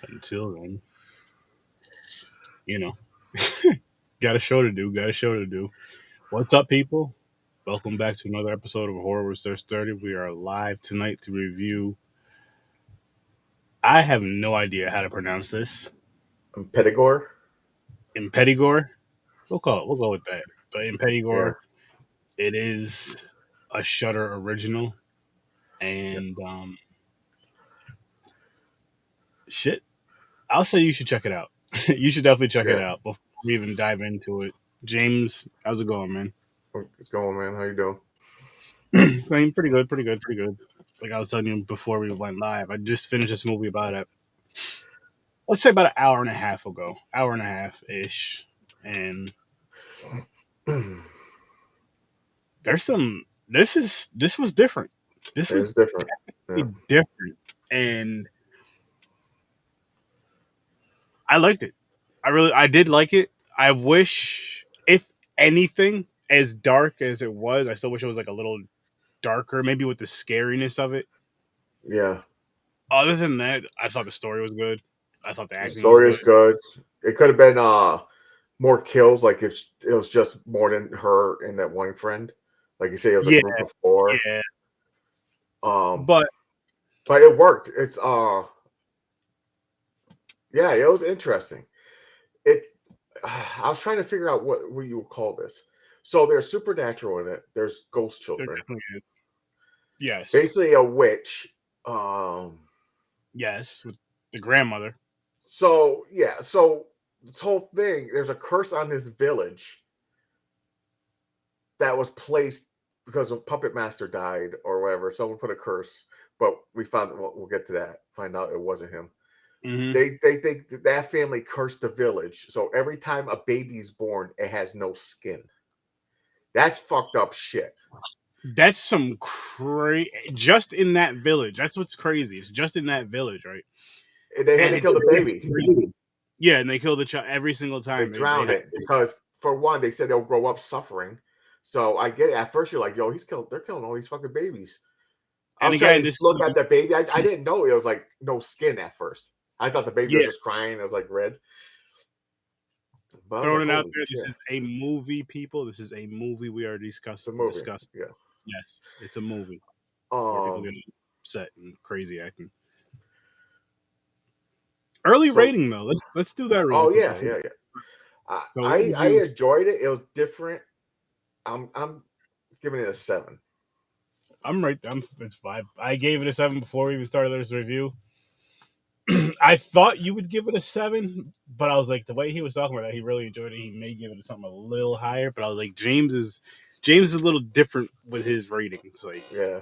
Until then, you know, got a show to do. Got a show to do. What's up, people? Welcome back to another episode of Horror with Sir Sturdy. We are live tonight to review. I have no idea how to pronounce this. Impetigore? Impetigore. We'll go with that. But Yeah. Impetigore, it is a Shutter original, Yeah. and shit. I'll say you should check it out. You should definitely check it Yeah. out before we even dive into it. James, how's it going, man? What's going, man? How you doing? Saying pretty good, pretty good, pretty good. Like I was telling you before we went live, I just finished this movie let's say about an hour and a half ago, hour and a half ish, and there's some. This was different. This was It's different. Yeah. different, and I liked it. I did like it. I wish, if anything, as dark as it was, I still wish it was like a little darker, maybe with the scariness of it. Yeah. Other than that, I thought the story was good. I thought the The acting was story good. is good. It could have been more kills, like if it was just more than her and that one friend. Like you say, it was a group of four. Yeah. Um, But it worked. It's yeah, it was interesting. It I was trying to figure out what you would call this. So there's supernatural in it. There's ghost there children. definitely is. Yes. Basically a witch. Yes, with the grandmother. So yeah, so this whole thing, there's a curse on this village that was placed because a puppet master died or whatever. Someone put a curse, but we found we'll get to that. Find out it wasn't him. Mm-hmm. They think that family cursed the village. So every time a baby's born, it has no skin. That's fucked up shit. That's some crazy. Just in that village. That's what's crazy. It's just in that village, right? And they had to kill the baby. Yeah, and they kill the child every single time. They drown it because, for one, they said they'll grow up suffering. So I get it. At first, you're like, "Yo, they're killing all these fucking babies." I was trying to look at the baby. I didn't know it was like no skin at first. I thought the baby was just crying. It was like red. Throwing it out there. This is a movie, people. This is a movie we are discussing. Yeah. Yes, it's a movie. Where people get upset and crazy acting. Early rating though. Let's do that. Oh yeah. I enjoyed it. It was different. I'm giving it a 7. It's 5. I gave it a 7 before we even started this review. I thought you would give it a 7, but I was like, the way he was talking about that, he really enjoyed it. He may give it something a little higher, but I was like, James is a little different with his ratings. Like, yeah,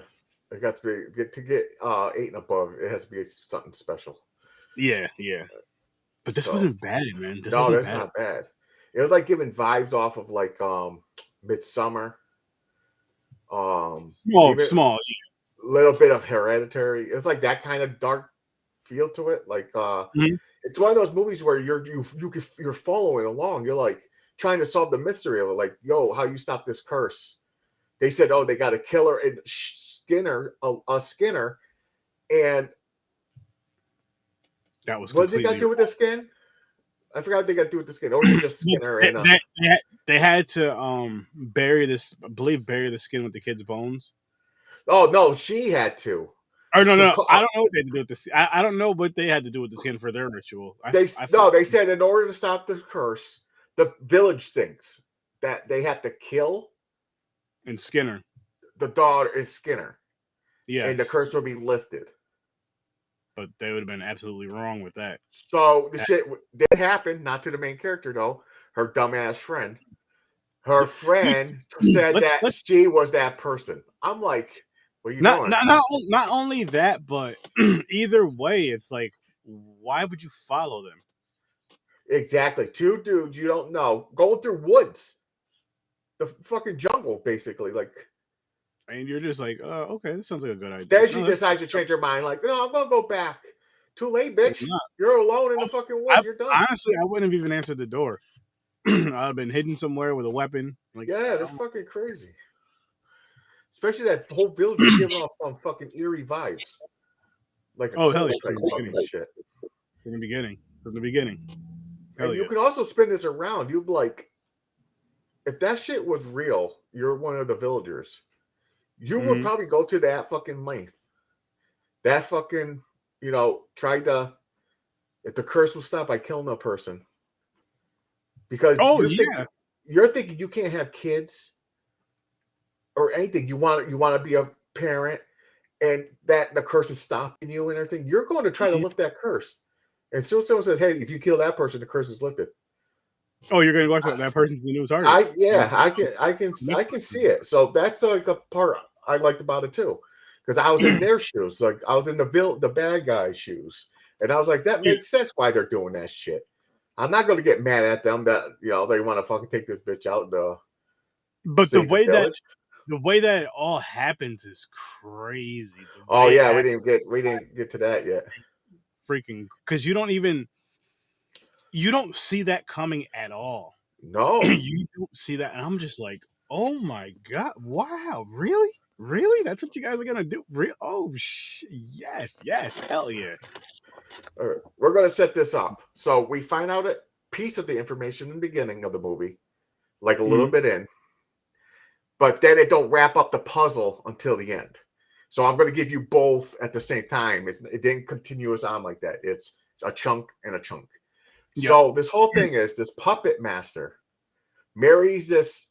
it got to get 8 and above. It has to be something special. Yeah. But this wasn't bad, man. That's not bad. It was like giving vibes off of like Midsummer. Small. Little bit of Hereditary. It's like that kind of dark feel to it. Like it's one of those movies where you're following along. You're like trying to solve the mystery of it. Like, yo, how you stop this curse? They said, oh, they got a killer and Skinner, a Skinner, and that was what did they got to do with the skin? I forgot what they got to do with the skin. Oh, just Skinner and they had to bury the skin with the kid's bones. Oh no, she had to. Oh no! I don't know what they had to do with this. I don't know what they had to do with the skin for their ritual. They said in order to stop the curse, the village thinks that they have to kill and Skinner. The daughter is Skinner. Yeah, and the curse will be lifted. But they would have been absolutely wrong with that. So the shit did happen, not to the main character though. Her dumbass friend. Her friend said that she was that person. I'm like, what are you doing? Not only that, but either way, it's like, why would you follow them? Exactly. 2 dudes you don't know going through woods, the fucking jungle, basically. Like, and you're just like, oh, okay, this sounds like a good idea. Then she decides to change her mind. Like, no, I'm gonna go back. Too late, bitch. You're alone in the fucking woods. You're done. Honestly, I wouldn't have even answered the door. I'd have been hidden somewhere with a weapon. Like, yeah, that's fucking crazy. Especially that whole village is giving off fucking eerie vibes. Like, oh hell yeah, fucking shit. From the beginning. From the beginning. Hell And you yeah. can also spin this around. You'd be like, if that shit was real, you're one of the villagers. You would probably go to that fucking length. That fucking, try to, if the curse will stop by killing a person. Because Oh yeah. you're thinking you can't have kids or anything. You want to be a parent, and that the curse is stopping you and everything. You're going to try to lift that curse. And so someone says, "Hey, if you kill that person, the curse is lifted." Oh, you're gonna watch that person's the new target. I can see it. So that's like a part I liked about it too, because I was in their shoes, like I was in the bad guy's shoes, and I was like, that makes sense why they're doing that shit. I'm not going to get mad at them that they want to fucking take this bitch out. But the way that it all happens is crazy. Oh yeah, we didn't get to that yet. Freaking, because you don't see that coming at all. No, you don't see that, and I'm just like, oh my god, wow, really, that's what you guys are gonna do? Oh yes, hell yeah. All right, we're gonna set this up. So we find out a piece of the information in the beginning of the movie, like a little bit in, but then it don't wrap up the puzzle until the end. So I'm going to give you both at the same time. It didn't continuous on like that. It's a chunk and a chunk. Yep. So this whole thing is this puppet master marries this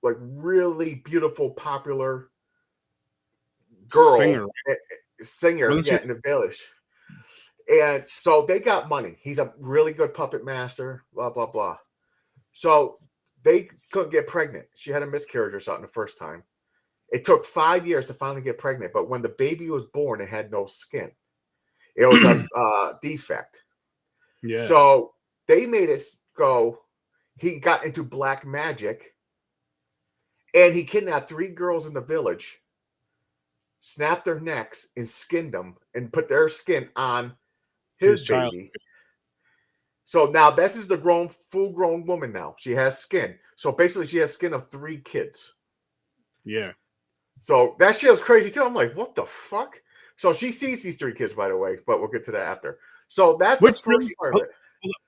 like really beautiful, popular girl singer in the village. And so they got money. He's a really good puppet master, blah, blah, blah. So they couldn't get pregnant. She had a miscarriage or something the first time. It took 5 years to finally get pregnant. But when the baby was born, it had no skin. It was a defect. Yeah. So they made it go. He got into black magic. And he kidnapped 3 girls in the village, snapped their necks, and skinned them, and put their skin on his baby. So now this is the full-grown woman now. She has skin. So basically she has skin of 3 kids. Yeah. So that shit was crazy too. I'm like, what the fuck? So she sees these 3 kids, by the way, but we'll get to that after. So that's the first part of it.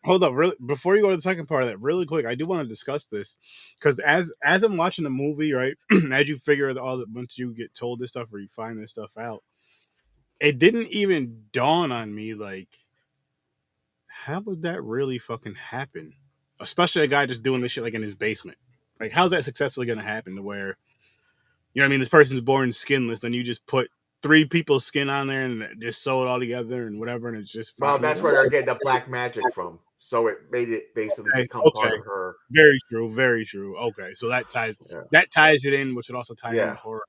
Hold up, really, before you go to the second part of that, really quick, I do want to discuss this because as I'm watching the movie, right, as you figure once you get told this stuff or you find this stuff out, it didn't even dawn on me like, how would that really fucking happen? Especially a guy just doing this shit like in his basement. Like, how's that successfully going to happen to where, you know what I mean, this person's born skinless, then you just put 3 people's skin on there and just sew it all together and whatever, and it's just well, that's where they're getting the black magic from. So it made it basically become part of her. Very true. Okay, so that ties it in, which would also tie in the horror,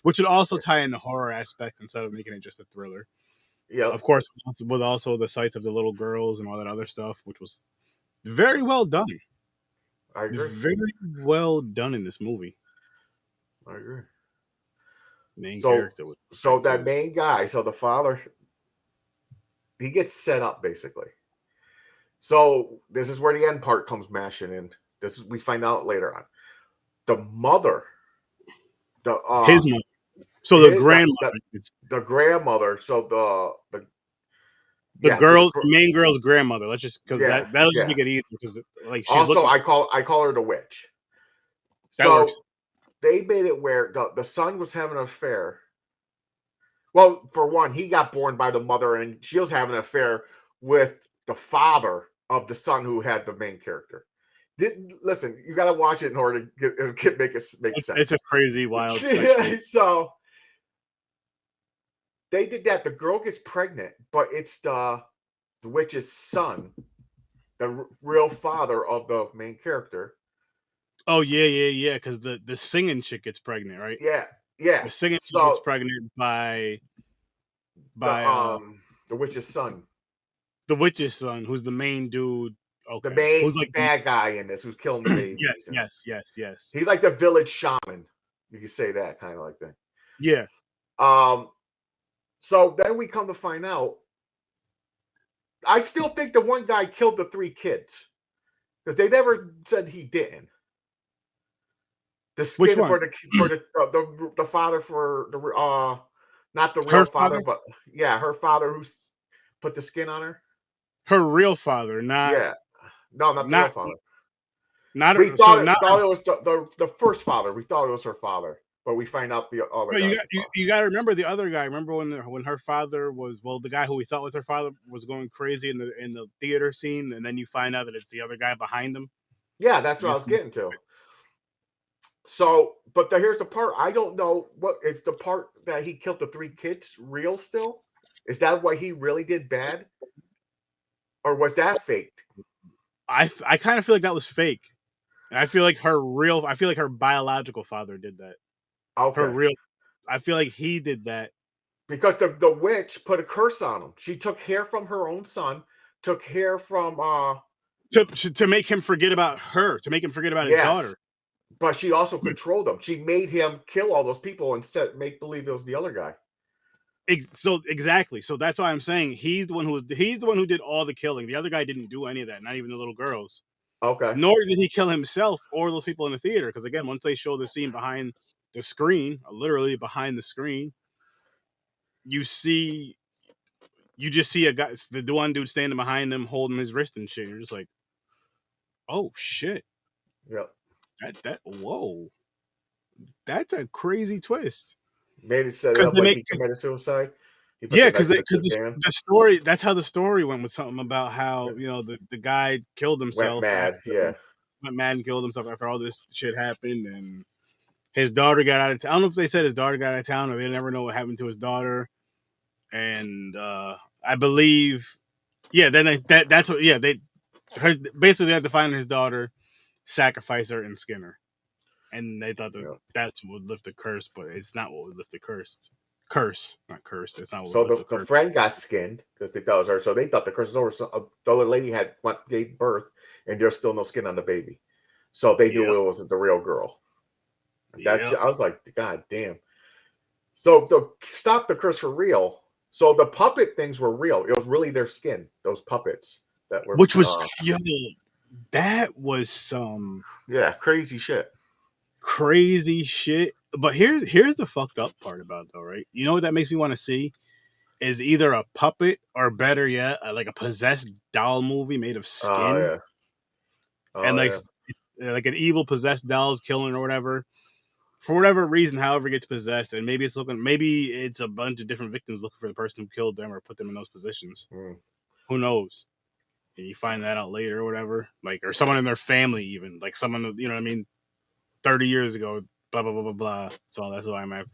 which would also tie in the horror aspect instead of making it just a thriller. Yeah, of course, with also the sights of the little girls and all that other stuff, which was very well done. I agree. Very well done in this movie. I agree. Character was so that main guy, so the father, he gets set up basically. So this is where the end part comes mashing in. We find out later on. The mother, his mother. So the grandmother, the grandmother. So the main girl's grandmother. Let's just because that'll just make it easier because like she's also I call her the witch. That works. They made it where the son was having an affair. Well, for one, he got born by the mother, and she was having an affair with the father of the son who had the main character. Listen, you got to watch it in order to make sense. It's a crazy, wild. So they did that. The girl gets pregnant, but it's the witch's son, the real father of the main character. Oh yeah. Because the singing chick gets pregnant, right? Yeah. The singing chick gets pregnant by the witch's son. The witch's son, who's the main dude. Okay. The main who's like bad guy in this, who's killing the baby. Yes. He's like the village shaman. You can say that kind of like thing. Yeah. So then we come to find out. I still think the one guy killed the 3 kids because they never said he didn't. The skin for the father for the not the real father, but her father who put the skin on her. Her real father, Yeah. No, not the real not father. not We her, so thought, not. thought it was the first father. We thought it was her father, but we find out the other But guy you is got the father. you got to remember the other guy. Remember when her father was, well, the guy who we thought was her father was going crazy in the theater scene, and then you find out that it's the other guy behind him. Yeah, that's what You I was getting to. So, but here's the part. I don't know what is the part that he killed the 3 kids real still? Is that what he really did bad? Or was that faked? I kind of feel like that was fake. And I feel like her biological father did that. Her Okay. real, I feel like he did that. Because the witch put a curse on him. She took hair from her own son, took hair from To make him forget about her, to make him forget about his yes, daughter. but she also controlled him. She made him kill all those people and said make believe it was the other guy. So exactly. So that's why I'm saying he's the one who did all the killing. The other guy didn't do any of that. Not even the little girls. Okay. Nor did he kill himself or those people in the theater. Because again, once they show the scene behind the screen, literally behind the screen, you see, you just see a guy, the one dude standing behind him, holding his wrist and shit. You're just like, oh shit, Yep. whoa, that's a crazy twist. Made it set it Because up they like make, he committed suicide. He put yeah, the because knife in because his hand. the story, that's how the story went, with something about how, Yeah. the guy killed Went himself mad. after, Yeah. went mad and killed himself after all this shit happened, and his daughter got out of town. I don't know if they said his daughter got out of town or they never know what happened to his daughter. And I believe, yeah, then that's what, yeah, basically they had to find his daughter, sacrifice her, and skin her, and they thought that Yep. that's what would lift the curse, but it's not what would lift the curse, not curse. It's not what would So lift the the curse. friend got skinned because they thought it was her. So they thought the curse was over. So the other lady gave birth, and there's still no skin on the baby. So they knew Yep, it wasn't the real girl. That's yep. I was like, God damn. So to stop the curse for real. So the puppet things were real. It was really their skin. Those puppets that were. Which was, yo, that was some Yeah, crazy shit. crazy shit. But here's the fucked up part about it, though, right? You know what that makes me want to see is either a puppet or, better yet, like a possessed doll movie made of Oh skin, yeah. and Oh yeah. like an evil possessed doll is killing or whatever, for whatever reason, however it gets possessed, and maybe it's a bunch of different victims looking for the person who killed them or put them in those positions. Mm. Who knows? And you find that out later or whatever, like, or someone in their family, even like someone, you know what I mean, 30 years ago, blah blah blah blah blah. So that's why I'm at.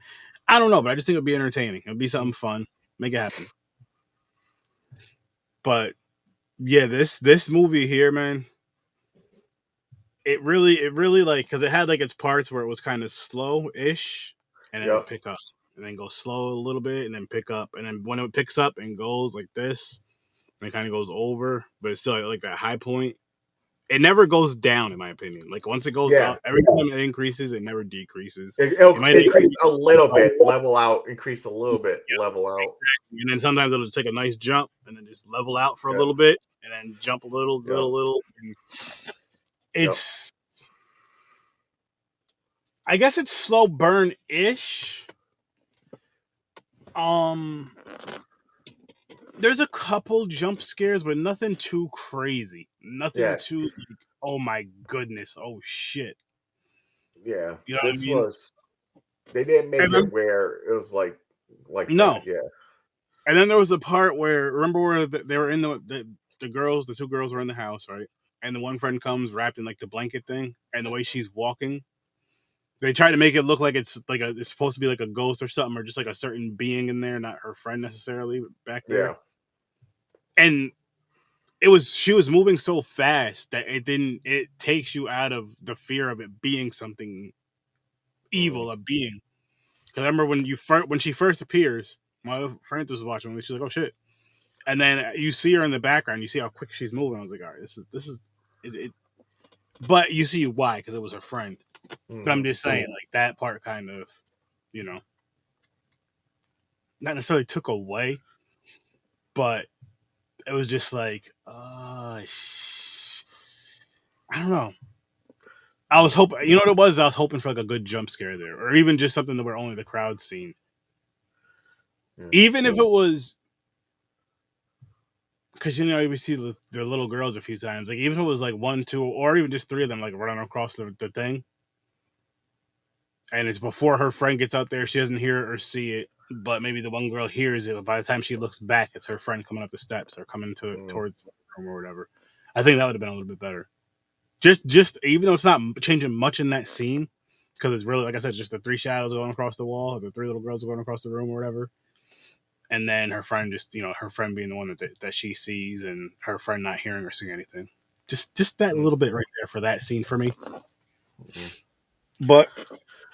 I don't know, but I just think it'd be entertaining. It'd be something fun. Make it happen. But yeah, this movie here, man, it really like, because it had like its parts where it was kind of slow-ish, and then it would Yep. pick up, and then go slow a little bit, and then pick up, and then when it picks up and goes like this, and it kind of goes over, but it's still like that high point. It never goes down, in my opinion. Like, once it goes Yeah. up, every time it increases, it never decreases. It It'll might increase increase, a little bit, level out, increase a little bit, yeah, level out. and then sometimes it'll just take a nice jump and then just level out for a Yep. little bit, and then jump a little, Yep. little. And Yep. it's, I guess it's slow burn ish. Um, there's a couple jump scares, but nothing too crazy. Nothing Yeah. too like, oh my goodness, oh shit. Yeah. You know what I This mean? was they didn't And make then, it where it was like no, that. Yeah. and then there was the part where, remember where they were in the girls, the two girls were in the house, right? And the one friend comes wrapped in like the blanket thing, and the way she's walking, they try to make it look like it's supposed to be like a ghost or something, or just like a certain being in there, not her friend necessarily back there. Yeah. And she was moving so fast that it takes you out of the fear of it being something Mm. evil, a being. Because I remember when she first appears, my friend was watching, and she's like, "Oh shit!" And then you see her in the background. You see how quick she's moving. I was like, "All right, this is it." But you see why, because it was her friend. But I'm Mm-hmm. just saying, like, that part kind of, you know, not necessarily took away, but it was just like, I don't know. I was Mm. hoping, you know what it was? I was hoping for like a good jump scare there, or even just something that where only the crowd seen. Yeah. Even if it was, because we see the little girls a few times. Like even if it was like 1, 2, or even just 3 of them, like running across the thing, and it's before her friend gets out there, she doesn't hear it or see it, but maybe the one girl hears it. But by the time she looks back, it's her friend coming up the steps or coming towards the room or whatever. I think that would have been a little bit better. Just even though it's not changing much in that scene, because it's really, like I said, just the 3 shadows going across the wall, or the 3 little girls going across the room or whatever. And then her friend just, her friend being the one that she sees, and her friend not hearing or seeing anything. Just that little bit right there for that scene for me. But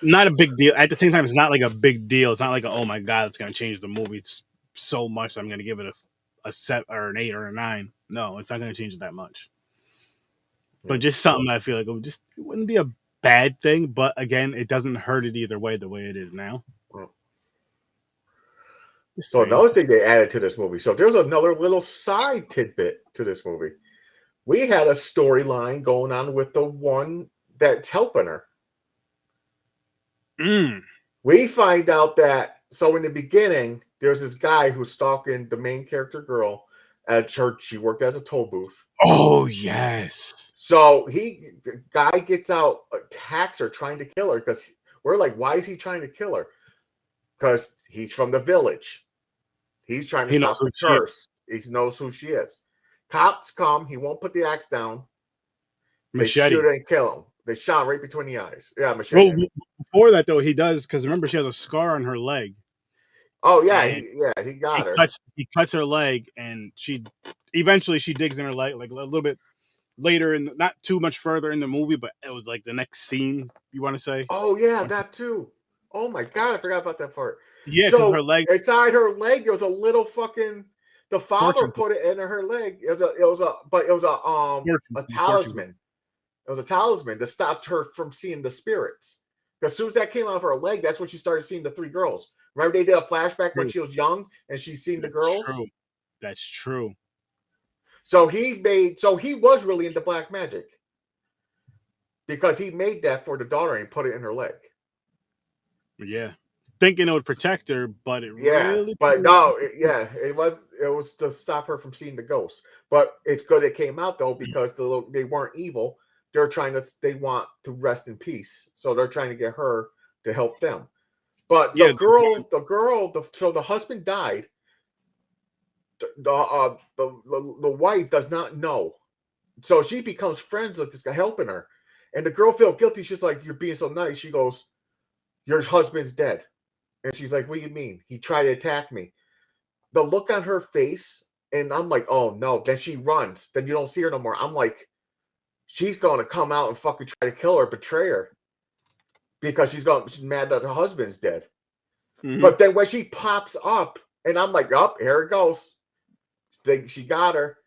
not a big deal. At the same time, it's not like a big deal. It's not like oh my god, it's going to change the movie so much that I'm going to give it a 7 or an 8 or a 9. No, it's not going to change it that much. But just something I feel like it wouldn't be a bad thing. But again, it doesn't hurt it either way the way it is now. So another thing they added to this movie. So there's another little side tidbit to this movie. We had a storyline going on with the one that's helping her. We find out that, so in the beginning, there's this guy who's stalking the main character girl at church. She worked as a toll booth. Oh, yes. So the guy gets out, attacks her, trying to kill her, because we're like, why is he trying to kill her? Because he's from the village. He's trying to stop the curse. He knows who she is. Cops come. He won't put the axe down. Machete. They shoot and kill him. They shot right between the eyes. Yeah, machete. Well, before that, though, he does, because remember, she has a scar on her leg. Oh, yeah. He got her. He cuts her leg, and eventually she digs in her leg, like a little bit later, not too much further in the movie, but it was like the next scene, you want to say? Oh, yeah, that too. Oh, my God. I forgot about that part. Yeah, because her leg. Inside her leg, there was a little fucking. The father put it in her leg. It was a talisman. It was a talisman that stopped her from seeing the spirits. Because as soon as that came out of her leg, that's when she started seeing the 3 girls. Remember they did a flashback when she was young and she's seen the girls? True. That's true. So he was really into black magic. Because he made that for the daughter and put it in her leg. Yeah. Thinking it would protect her, but it really. But no, it was to stop her from seeing the ghosts. But it's good it came out though, because they weren't evil. They want to rest in peace. So they're trying to get her to help them. But the husband died. The wife does not know. So she becomes friends with this guy helping her. And the girl feels guilty. She's like, you're being so nice. She goes, your husband's dead. And she's like, what do you mean? He tried to attack me. The look on her face, and I'm like, oh no. Then she runs. Then you don't see her no more. I'm like, she's going to come out and fucking try to kill her, betray her. Because she's mad that her husband's dead. Mm-hmm. But then when she pops up, and I'm like, oh, here it goes. She got her.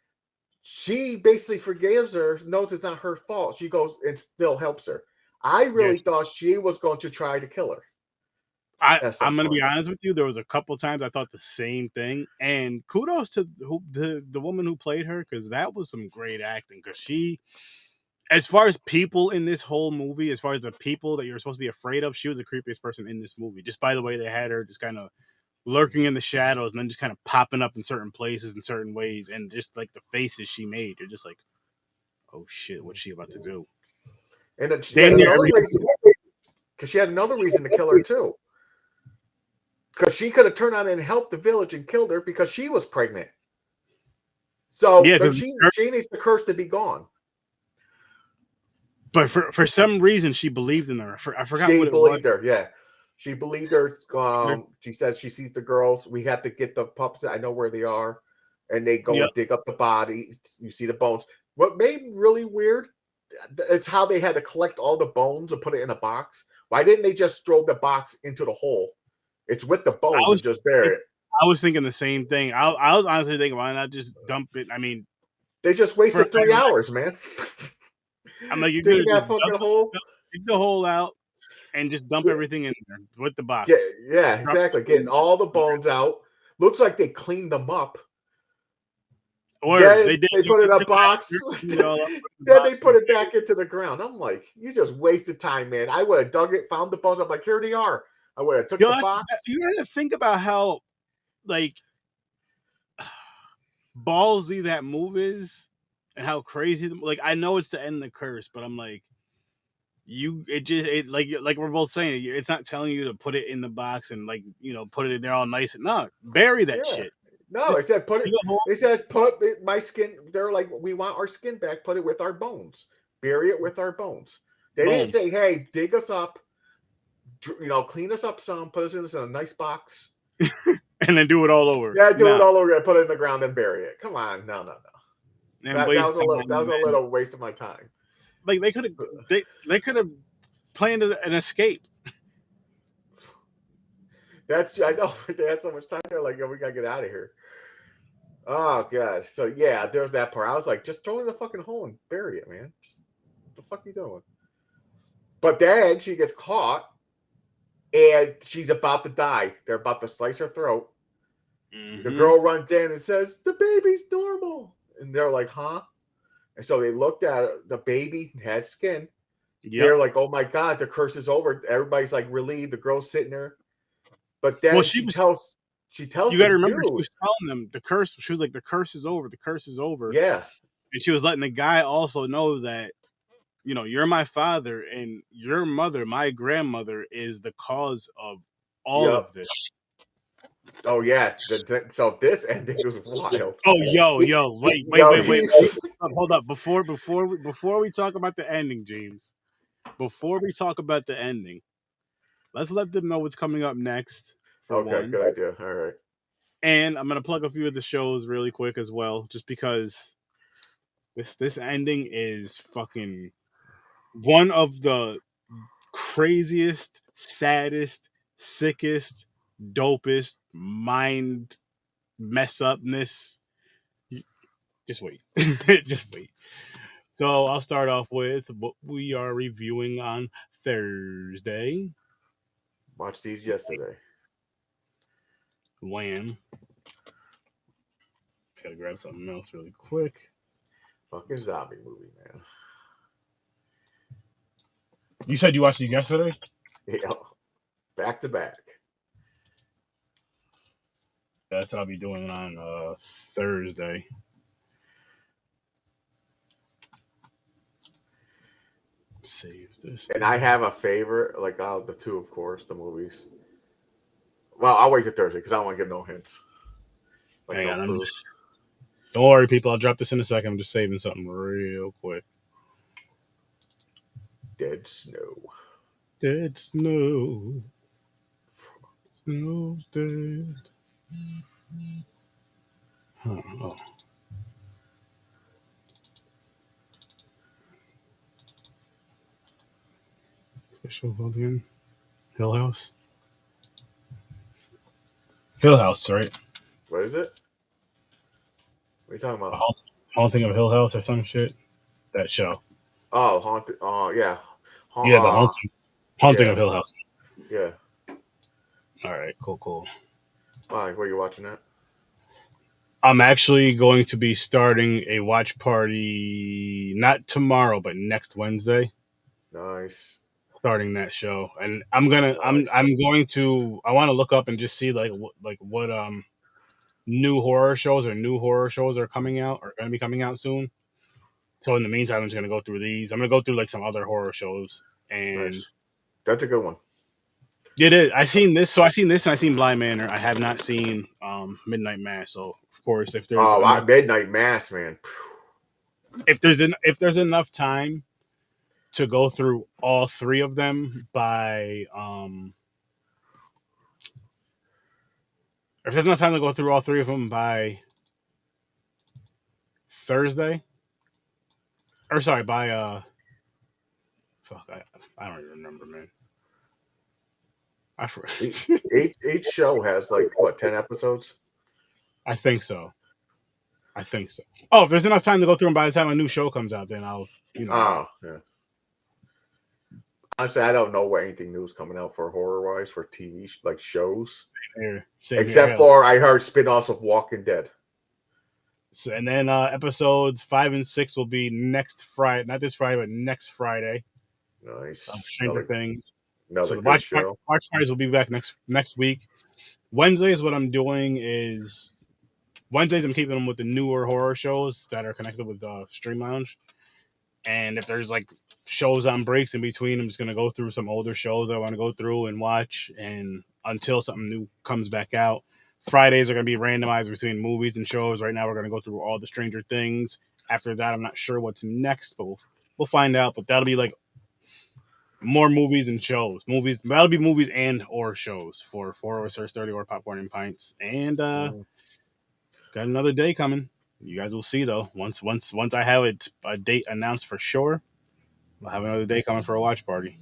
She basically forgives her, knows it's not her fault. She goes and still helps her. I really thought she was going to try to kill her. I'm going to be honest with you. There was a couple times I thought the same thing. And kudos to the woman who played her, because that was some great acting. Because she, as far as people in this whole movie, as far as the people that you're supposed to be afraid of, she was the creepiest person in this movie. Just by the way they had her just kind of lurking in the shadows and then just kind of popping up in certain places in certain ways. And just like the faces she made, you're just like, oh shit, what's she about to do? And then she had another reason to kill her too. Because she could have turned on and helped the village and killed her because she was pregnant. So she needs the curse to be gone. But for some reason, she believed in her. I forgot what it was. She believed her, yeah. She believed her. She says she sees the girls. We have to get the pups. I know where they are. And they go and dig up the body. You see the bones. What made me really weird is how they had to collect all the bones and put it in a box. Why didn't they just throw the box into the hole? It's with the bones and just bury it. I was thinking the same thing. I was honestly thinking, why not just dump it? I mean, they just wasted 3 hours, man. I'm like, you could just dig the hole out and just dump everything in there with the box. Yeah, exactly. Getting all the bones out. Looks like they cleaned them up. Or they put it in a box. Then they put it back into the ground. I'm like, you just wasted time, man. I would have dug it, found the bones. I'm like, here they are. I would have took the box. You had to think about how, like, ballsy that move is, and how crazy. Like I know it's to end the curse, but I'm like, like we're both saying, it's not telling you to put it in the box and like put it in there all nice. No, bury that Yeah. shit. No, it said put it. Dig a hole. It says put it, my skin. They're like, we want our skin back. Put it with our bones. Bury it with our bones. They didn't Boom. say, hey, dig us up. Clean us up some. Put us in a nice box. And then do it all over. Yeah, do it all over. Put it in the ground, then bury it. Come on, no. That was a little waste of my time. Like they could have planned an escape. I know they had so much time. They're like, yo, we gotta get out of here. Oh gosh. So yeah, there's that part. I was like, just throw it in the fucking hole and bury it, man. Just what the fuck are you doing? But then she gets caught and she's about to die. They're about to slice her throat. Mm-hmm. The girl runs in and says, the baby's normal. And they're like, huh? And so they looked at it. The baby had skin. Yep. They're like, oh my God, the curse is over. Everybody's like relieved. The girl's sitting there. But then she tells you got to remember, she was telling them the curse. She was like, the curse is over. The curse is over. Yeah. And she was letting the guy also know that, you're my father and your mother, my grandmother, is the cause of all of this. Oh yeah. So this ending was wild. Oh, wait. Hold up. Before we talk about the ending, James. Before we talk about the ending, let's let them know what's coming up next. Okay, good idea. All right. And I'm gonna plug a few of the shows really quick as well, just because this ending is fucking one of the craziest, saddest, sickest, dopest, mind mess upness. Just wait. Just wait. So I'll start off with what we are reviewing on Thursday. Watched these yesterday. Wham. Gotta grab something else really quick. Fucking zombie movie, man. You said you watched these yesterday? Yeah. Back to back. That's what I'll be doing on Thursday. Save this. And I have a favorite, like out of the two, of course, the movies. Well, I'll wait till Thursday because I don't want to give no hints. Like hang on, don't worry, people. I'll drop this in a second. I'm just saving something real quick. Dead snow. Dead snow. Snow's dead. Oh. Official again. Hill House. Hill House, right? What is it? What are you talking about? Haunting of Hill House or some shit. That show. Oh, haunted. Oh, yeah. Yeah, the haunting of Hill House. Yeah. All right, cool. Why? Where are you watching that? I'm actually going to be starting a watch party, not tomorrow, but next Wednesday. Nice. Starting that show, and I want to look up and just see what new horror shows are coming out or going to be coming out soon. So in the meantime, I'm just going to go through these. I'm going to go through like some other horror shows, and nice. That's a good one. It is. I seen this and I seen Blind Manor. I have not seen Midnight Mass. So of course, if there's Midnight Mass, man. If there's enough time to go through all three of them by if there's enough time to go through all three of them by Thursday, or sorry, by fuck, I don't even remember, man. Each show has like what, 10 episodes? I think so. Oh, if there's enough time to go through them by the time a new show comes out, then I'll Oh, yeah. Honestly, I don't know what anything new is coming out for horror-wise for TV like shows. Same here. For I heard spin-offs of Walking Dead. So, and then episodes 5 and 6 will be next Friday, not this Friday, but next Friday. Nice. Stranger Things. Another so the watch parties will be back next week. Wednesday is what I'm doing is Wednesdays I'm keeping them with the newer horror shows that are connected with Stream Lounge. And if there's like shows on breaks in between, I'm just gonna go through some older shows I want to go through and watch, and until something new comes back out. Fridays are gonna be randomized between movies and shows. Right now, we're gonna go through all the Stranger Things. After that, I'm not sure what's next, but we'll find out. But that'll be like more movies and shows. Movies that'll be movies and or shows for 4 or Popcorn and Pints. And got another day coming. You guys will see though. Once I have a date announced for sure, we'll have another day coming for a watch party.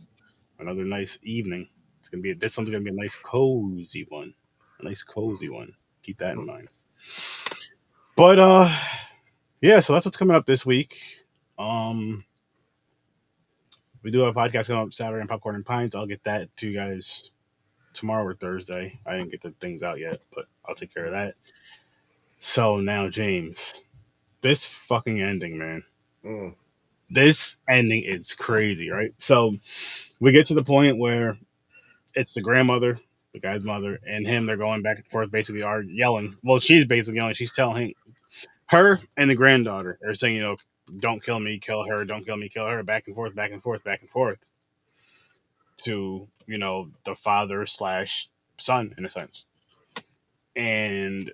Another nice evening. This one's gonna be a nice cozy one. A nice cozy one. Keep that in mind. But yeah, so that's what's coming up this week. We do have a podcast coming up Saturday on Popcorn and Pints. I'll get that to you guys tomorrow or Thursday. I didn't get the things out yet, but I'll take care of that. So now, James, this fucking ending, man. This ending is crazy, right? So we get to the point where it's the grandmother, the guy's mother, and him. They're going back and forth, basically are yelling. Well, she's basically yelling. She's telling him, her and the granddaughter are saying, don't kill me, kill her, don't kill me, kill her, back and forth, back and forth, back and forth to, the father slash son in a sense. And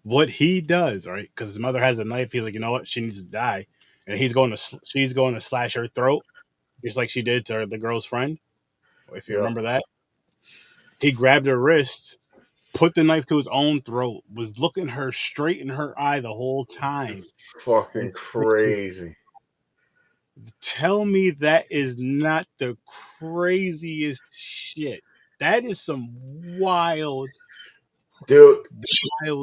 what he does, right? Because his mother has a knife. He's like, you know what? She needs to die. And she's going to slash her throat, just like she did to the girl's friend. If you remember that, he grabbed her wrist, put the knife to his own throat, was looking her straight in her eye the whole time. It's fucking crazy. Tell me that is not the craziest shit. That is some wild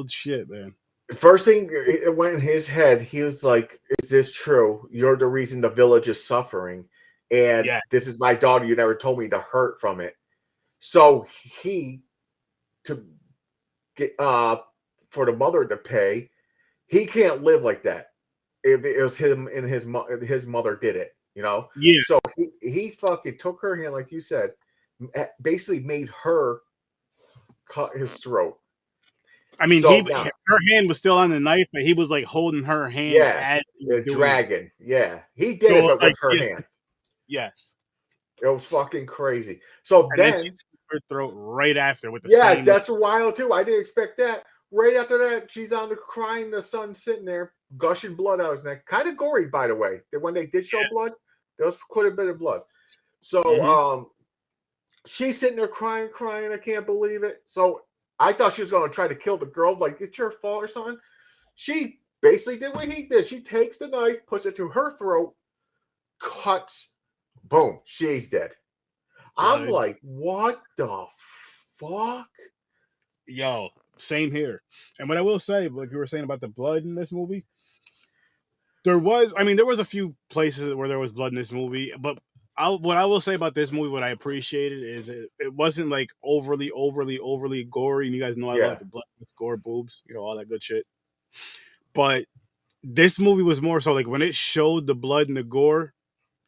shit, man. First thing it went in his head, he was like, is this true? You're the reason the village is suffering. And this is my daughter. You never told me to hurt from it. So to get for the mother to pay, he can't live like that. If it was him and his mother did it, Yeah. So he fucking took her hand, like you said, basically made her cut his throat. I mean, her hand was still on the knife, but he was like holding her hand. Yeah, dragging. Yeah, he did it, but with her hand. Yes, it was fucking crazy. So then she slit her throat right after with the same. That's wild too. I didn't expect that. Right after that, she's on the crying. The son sitting there, gushing blood out of his neck. Kind of gory, by the way. When they did show blood, there was quite a bit of blood. So, she's sitting there crying. I can't believe it. So I thought she was going to try to kill the girl, like it's your fault or something. She basically did what he did. She takes the knife, puts it to her throat, cuts, boom, she's dead. I'm like, what the fuck? Yo, same here. And what I will say, like you were saying about the blood in this movie, there was a few places where there was blood in this movie, but what I will say about this movie, what I appreciated is it wasn't like overly gory. And you guys know I love the blood, gore, boobs, all that good shit. But this movie was more so like when it showed the blood and the gore,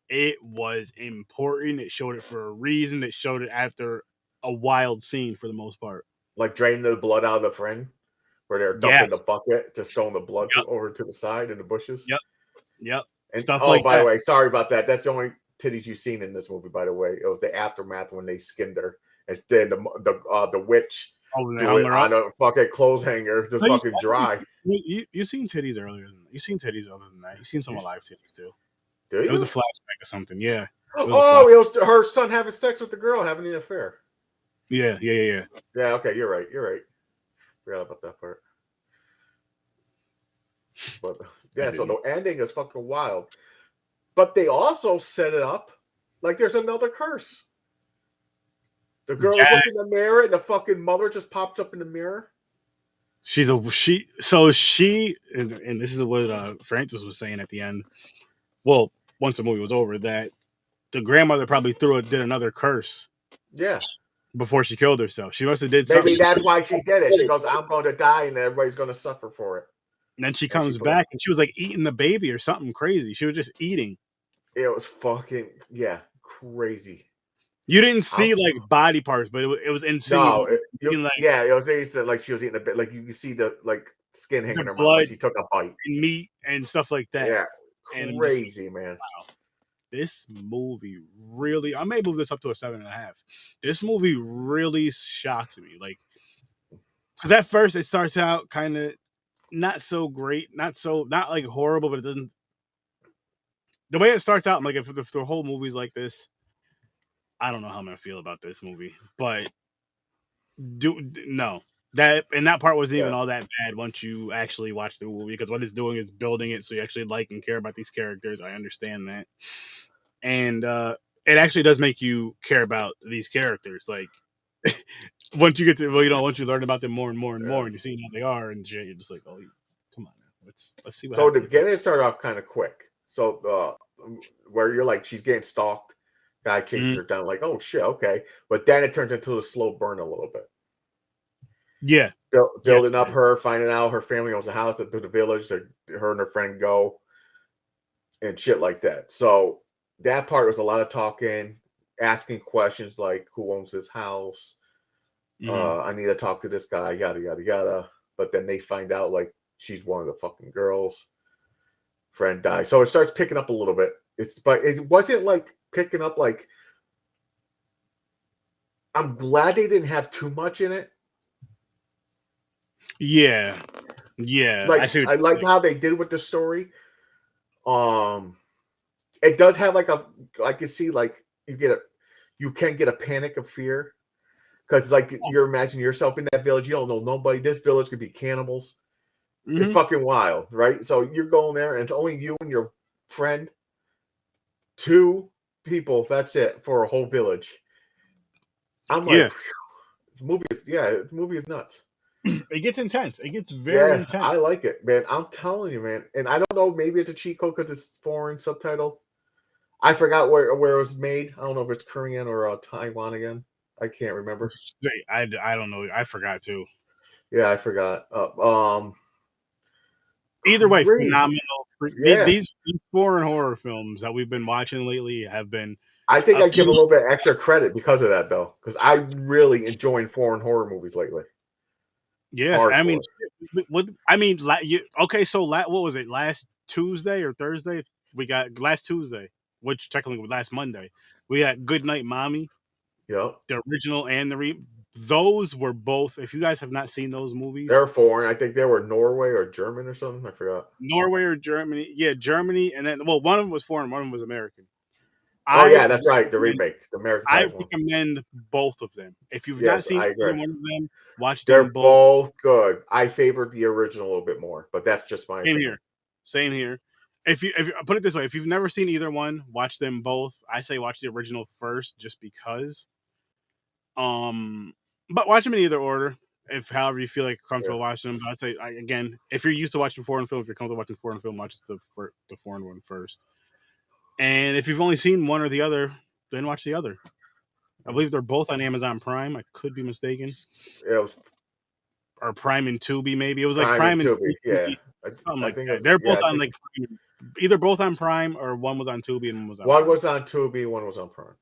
it was important. It showed it for a reason. It showed it after a wild scene for the most part. Like draining the blood out of the friend, where they're dumping the bucket, just throwing the blood over to the side in the bushes. Yep. And stuff like that. By the way, sorry about that. That's the only titties you've seen in this movie, by the way. It was the aftermath when they skinned her, and then the witch do it on a fucking clothes hanger to fucking dry. You seen titties earlier than that. You seen titties other than that. You seen some alive titties too. It was a flashback or something. Yeah. It was her son having sex with the girl, having an affair. Yeah. Yeah. Okay, you're right. Forgot about that part. But yeah, so the ending is fucking wild. But they also set it up like there's another curse. The girl looks in the mirror and the fucking mother just pops up in the mirror. And this is what Francis was saying at the end. Well, once the movie was over, that the grandmother probably did another curse. Yeah. Before she killed herself. She must have did something. Maybe that's why she did it. She goes, I'm going to die and everybody's going to suffer for it. And then she comes back and she was like eating the baby or something crazy. She was just eating. It was fucking, crazy. You didn't see like body parts, but it was insane. No, it was like she was eating a bit. Like you can see the like skin hanging in the her mouth like blood she took a bite. and meat and stuff like that. Yeah, And I'm just crazy, man. wow, this movie really. I may move this up to a 7.5. This movie really shocked me. Like, because at first it starts out kind of not so great, not like horrible, but it doesn't. The way it starts out, I'm like, if the whole movie's like this, I don't know how I'm gonna feel about this movie. But no, that part wasn't even Yeah. all that bad once you actually watch the movie, because what it's doing is building it so you actually like and care about these characters. I understand that, and it actually does make you care about these characters. Like once you get to, once you learn about them more and more and Yeah. more, and you see how they are and shit, you're just like, oh, come on, let's see what So the happens. beginning started off kind of quick. So where you're like, she's getting stalked, guy chases her down, like, oh shit, okay. But then it turns into a slow burn a little bit. Yeah, Building up her, finding out her family owns a house to the village that her and her friend go, and shit like that. So that part was a lot of talking, asking questions like, who owns this house? I need to talk to this guy, yada yada yada. But then they find out like she's one of the fucking girls. Friend dies. So it starts picking up a little bit. But it wasn't like picking up like, I'm glad they didn't have too much in it. Yeah. Like I like how they did with the story. It does have like I can see like you can get a panic of fear because like you're imagining yourself in that village. You don't know nobody. This village could be cannibals. It's fucking wild, right? So you're going there, and it's only you and your friend, 2 people. That's it for a whole village. I'm like, the movie is nuts. It gets intense. It gets very intense. I like it, man. I'm telling you, man. And I don't know, maybe it's a cheat code because it's foreign subtitle. I forgot where it was made. I don't know if it's Korean or Taiwan again. I can't remember. I don't know. I forgot too. Yeah, I forgot. Either way, crazy. phenomenal. Yeah. These foreign horror films that we've been watching lately have been. I think I give a little bit extra credit because of that, though, because I really enjoying foreign horror movies lately. Yeah, Hardcore. okay. So what was it? Last Tuesday or Thursday? We got last Tuesday, which technically was last Monday. We got Good Night Mommy. Yep. The original and those were both. If you guys have not seen those movies, they're foreign. I think they were Norway or German or something. I forgot. Norway or Germany. Yeah, Germany, and then one of them was foreign, one of them was American. That's right. The remake, the Americanized one. I recommend both of them. If you've not Yes, seen I agree. one of them, watch They're them both good. I favored the original a little bit more, but that's just my opinion. Same here. If you put it this way, if you've never seen either one, watch them both. I say watch the original first, just because. But watch them in either order. If however you feel like comfortable watching them. But I'd say again, if you're used to watching foreign film, if you're comfortable watching foreign film, watch the foreign one first. And if you've only seen one or the other, then watch the other. I believe they're both on Amazon Prime. I could be mistaken. Yeah, it was or Prime and Tubi, maybe it was like Prime and Tubi. Yeah, something like that. They're both on like either both on Prime or one was on Tubi and one was on. One was on Tubi, one was on Prime.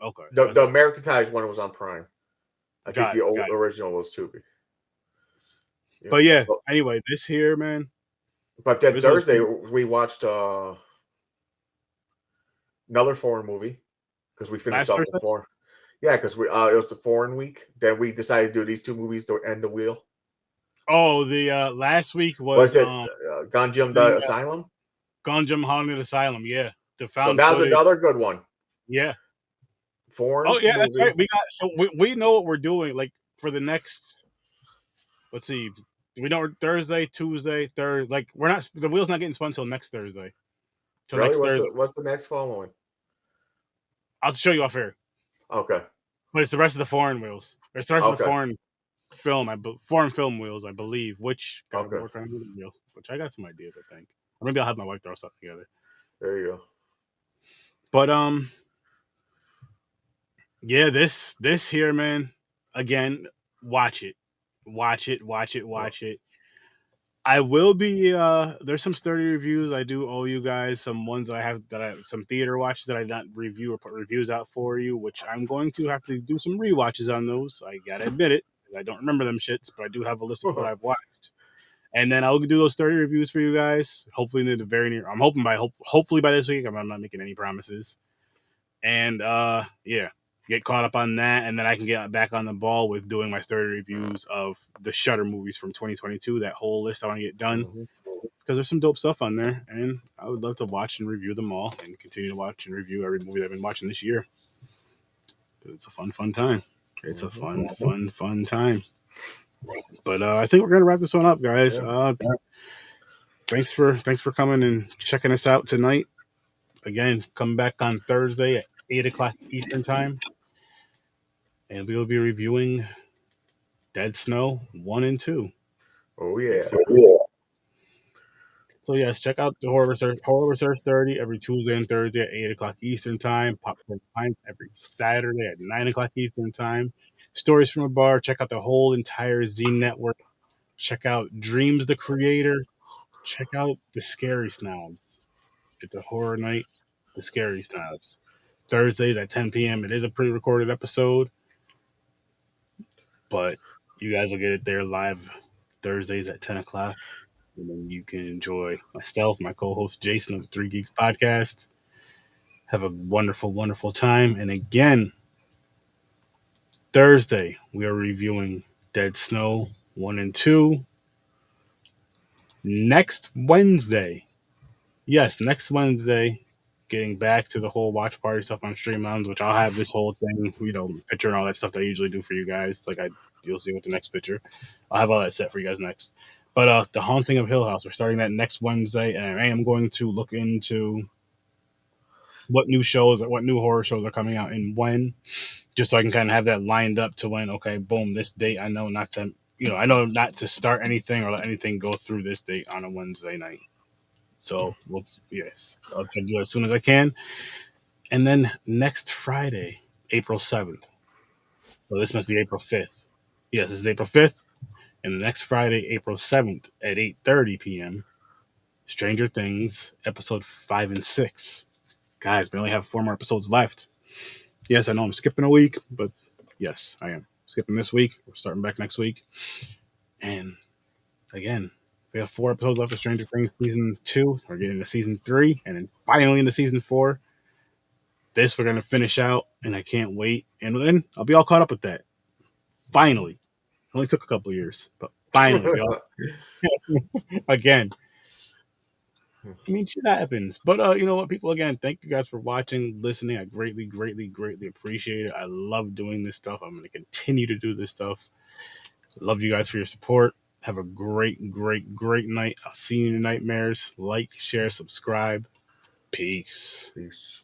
Okay, the Americanized one was on Prime. I think the original was Tubi. Yeah, but yeah, so, anyway, this here, man. But then Thursday we watched another foreign movie because we finished off the foreign. Yeah, because we it was the foreign week. Then we decided to do these 2 movies to end the wheel. Oh, the last week was it Ganjam the Asylum? Ganjam Haunted Asylum, yeah. So that was another good one. Yeah. Foreign. Oh yeah, movie. That's right. We know what we're doing. Like for the next, let's see, we know Thursday, Tuesday, Thursday. Like we're not the wheel's not getting spun until next Thursday. Really? What's the next following? I'll show you off here. Okay. But it's the rest of the foreign wheels. It's the rest of the foreign film wheels, I believe. Which gotta work on the wheel. Which I got some ideas, I think. Or maybe I'll have my wife throw something together. There you go. But yeah, this here, man. Again, watch it. I will be there's some sturdy reviews I do owe you guys, some ones some theater watches that I not review or put reviews out for you, which I'm going to have to do some rewatches on those. I gotta admit it. I don't remember them shits, but I do have a list of what I've watched. And then I'll do those 30 reviews for you guys. Hopefully in the very near. I'm hoping hopefully by this week. I'm not making any promises. And yeah, get caught up on that, and then I can get back on the ball with doing my 30 reviews of the Shudder movies from 2022. That whole list I want to get done because there's some dope stuff on there, and I would love to watch and review them all, and continue to watch and review every movie that I've been watching this year. It's a fun time. It's a fun time. But I think we're gonna wrap this one up, guys. Yeah. Thanks for coming and checking us out tonight. Again, come back on Thursday at 8 o'clock Eastern time, and we will be reviewing Dead Snow 1 and 2. Oh yeah. So yes, check out the Horror Research 30 every Tuesday and Thursday at 8 o'clock Eastern time. Popcorn Pints every Saturday at 9 o'clock Eastern time. Stories from a Bar. Check out the whole entire Zine network. Check out Dreams the Creator. Check out the Scary Snobs. It's a horror night. The Scary Snobs. Thursdays at 10 p.m. It is a pre-recorded episode, but you guys will get it there live Thursdays at 10 o'clock. And then you can enjoy myself, my co-host Jason of the Three Geeks Podcast. Have a wonderful, wonderful time. And again, Thursday, we are reviewing Dead Snow 1 and 2. Next Wednesday, getting back to the whole watch party stuff on Stream Lounge, which I'll have this whole thing, picture and all that stuff that I usually do for you guys. You'll see with the next picture. I'll have all that set for you guys next. But The Haunting of Hill House, we're starting that next Wednesday, and I am going to look into what new horror shows are coming out and when, just so I can kind of have that lined up to when, okay, boom, this date, I know not to start anything or let anything go through this date on a Wednesday night. So, I'll try to do it as soon as I can. And then next Friday, April 7th. So this must be April 5th. Yes, this is April 5th. And the next Friday, April 7th at 8:30 p.m., Stranger Things, episode 5 and 6. Guys, we only have 4 more episodes left. Yes, I know I'm skipping a week, but yes, I am skipping this week. We're starting back next week. And again, we have 4 episodes left of Stranger Things season 2. We're getting to season 3, and then finally into season 4. This we're gonna finish out, and I can't wait. And then I'll be all caught up with that. Finally, it only took a couple of years, but finally, again. I mean, shit happens. But you know what, people? Again, thank you guys for watching, listening. I greatly, greatly, greatly appreciate it. I love doing this stuff. I'm going to continue to do this stuff. Love you guys for your support. Have a great, great, great night. I'll see you in your nightmares. Like, share, subscribe. Peace. Peace.